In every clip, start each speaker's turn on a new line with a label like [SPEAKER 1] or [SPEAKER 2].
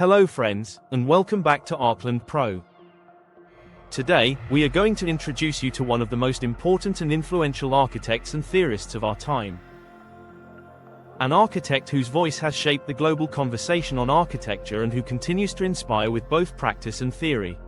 [SPEAKER 1] Hello friends, and welcome back to Arcland Pro. Today, we are going to introduce you to one of the most important and influential architects and theorists of our time. An architect whose voice has shaped the global conversation on architecture and who continues to inspire with both practice and theory.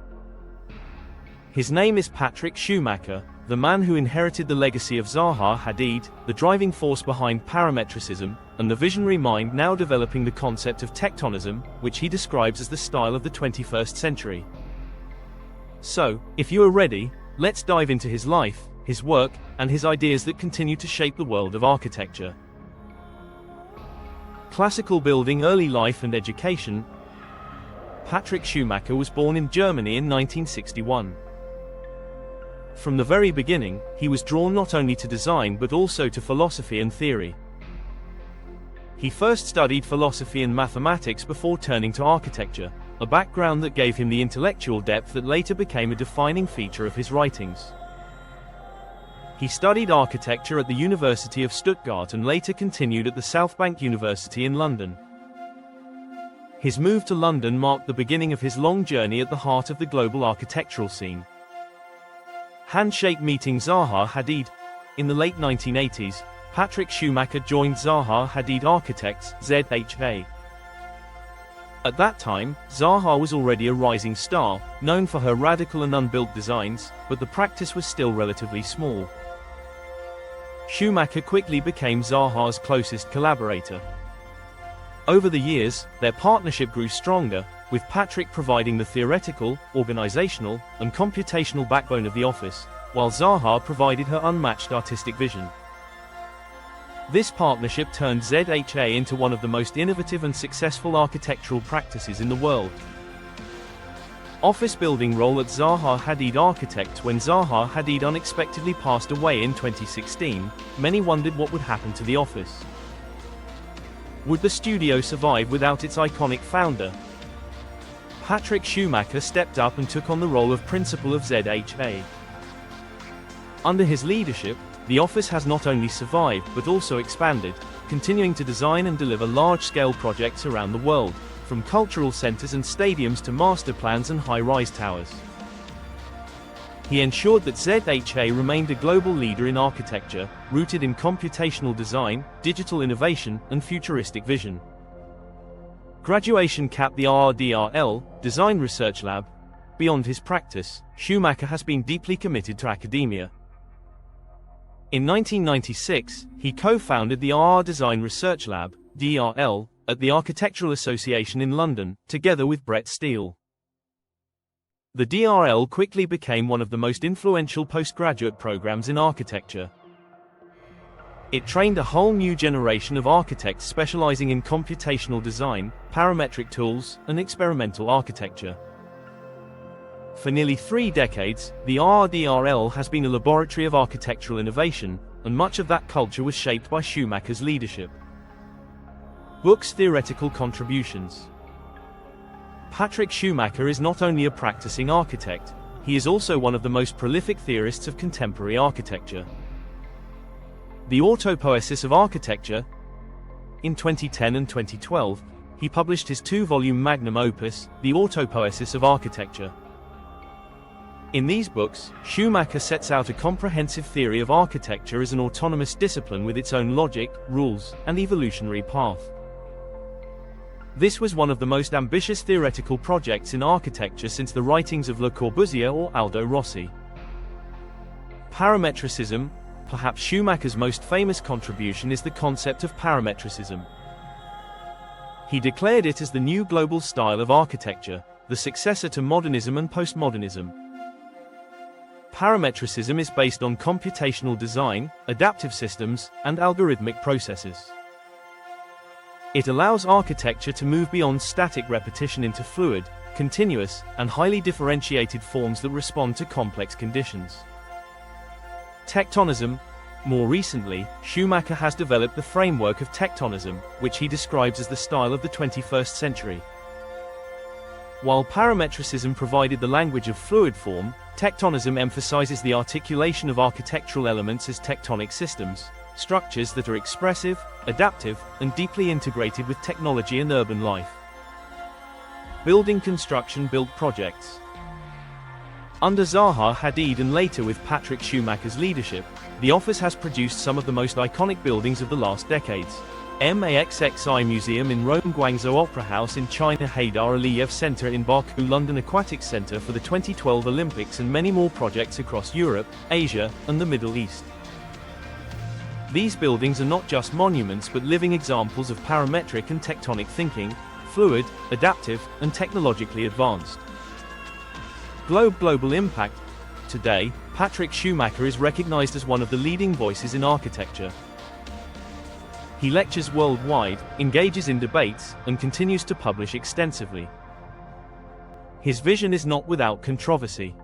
[SPEAKER 1] His name is Patrik Schumacher, the man who inherited the legacy of Zaha Hadid, the driving force behind parametricism, and the visionary mind now developing the concept of tectonism, which he describes as the style of the 21st century. So, if you are ready, let's dive into his life, his work, and his ideas that continue to shape the world of architecture. Classical building, early life and education. Patrik Schumacher was born in Germany in 1961. From the very beginning, he was drawn not only to design but also to philosophy and theory. He first studied philosophy and mathematics before turning to architecture, a background that gave him the intellectual depth that later became a defining feature of his writings. He studied architecture at the University of Stuttgart and later continued at the South Bank University in London. His move to London marked the beginning of his long journey at the heart of the global architectural scene. Handshake meeting Zaha Hadid. In the late 1980s, Patrik Schumacher joined Zaha Hadid Architects, ZHA. At that time, Zaha was already a rising star, known for her radical and unbuilt designs, but the practice was still relatively small. Schumacher quickly became Zaha's closest collaborator. Over the years, their partnership grew stronger, with Patrik providing the theoretical, organizational, and computational backbone of the office, while Zaha provided her unmatched artistic vision. This partnership turned ZHA into one of the most innovative and successful architectural practices in the world. Office building role at Zaha Hadid Architects. When Zaha Hadid unexpectedly passed away in 2016, many wondered what would happen to the office. Would the studio survive without its iconic founder? Patrik Schumacher stepped up and took on the role of principal of ZHA. Under his leadership, the office has not only survived but also expanded, continuing to design and deliver large-scale projects around the world, from cultural centers and stadiums to master plans and high-rise towers. He ensured that ZHA remained a global leader in architecture, rooted in computational design, digital innovation, and futuristic vision. Graduation capped the RRDRL, Design Research Lab. Beyond his practice, Schumacher has been deeply committed to academia. In 1996, he co-founded the RR Design Research Lab, DRL, at the Architectural Association in London, together with Brett Steele. The DRL quickly became one of the most influential postgraduate programs in architecture. It trained a whole new generation of architects specializing in computational design, parametric tools, and experimental architecture. For nearly 3 decades, the RRDRL has been a laboratory of architectural innovation, and much of that culture was shaped by Schumacher's leadership. Books. Theoretical contributions. Patrik Schumacher is not only a practicing architect, he is also one of the most prolific theorists of contemporary architecture. The Autopoiesis of Architecture. In 2010 and 2012, he published his 2-volume magnum opus, The Autopoiesis of Architecture. In these books, Schumacher sets out a comprehensive theory of architecture as an autonomous discipline with its own logic, rules, and evolutionary path. This was one of the most ambitious theoretical projects in architecture since the writings of Le Corbusier or Aldo Rossi. Parametricism. Perhaps Schumacher's most famous contribution is the concept of parametricism. He declared it as the new global style of architecture, the successor to modernism and postmodernism. Parametricism is based on computational design, adaptive systems, and algorithmic processes. It allows architecture to move beyond static repetition into fluid, continuous, and highly differentiated forms that respond to complex conditions. Tectonism. More recently, Schumacher has developed the framework of tectonism, which he describes as the style of the 21st century. While parametricism provided the language of fluid form, tectonism emphasizes the articulation of architectural elements as tectonic systems, structures that are expressive, adaptive, and deeply integrated with technology and urban life. building construction built projects. Under Zaha Hadid and later with Patrik Schumacher's leadership, the office has produced some of the most iconic buildings of the last decades. MAXXI Museum in Rome, Guangzhou Opera House in China, Haydar Aliyev Center in Baku, London Aquatic Center for the 2012 Olympics, and many more projects across Europe, Asia, and the Middle East. These buildings are not just monuments but living examples of parametric and tectonic thinking, fluid, adaptive, and technologically advanced. Global impact. Today, Patrik Schumacher is recognized as one of the leading voices in architecture. He lectures worldwide, engages in debates, and continues to publish extensively. His vision is not without controversy.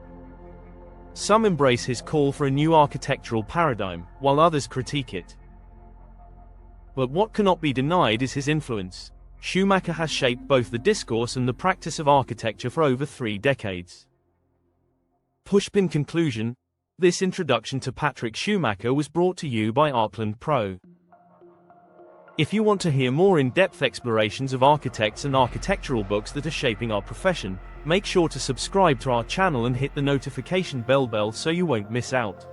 [SPEAKER 1] Some embrace his call for a new architectural paradigm, while others critique it. But what cannot be denied is his influence. Schumacher has shaped both the discourse and the practice of architecture for over 3 decades. Pushpin conclusion. This introduction to Patrik Schumacher was brought to you by Arcland Pro. If you want to hear more in-depth explorations of architects and architectural books that are shaping our profession, make sure to subscribe to our channel and hit the notification bell so you won't miss out.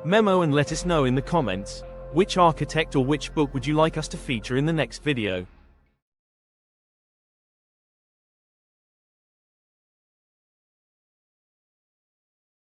[SPEAKER 1] Memo and let us know in the comments, which architect or which book would you like us to feature in the next video.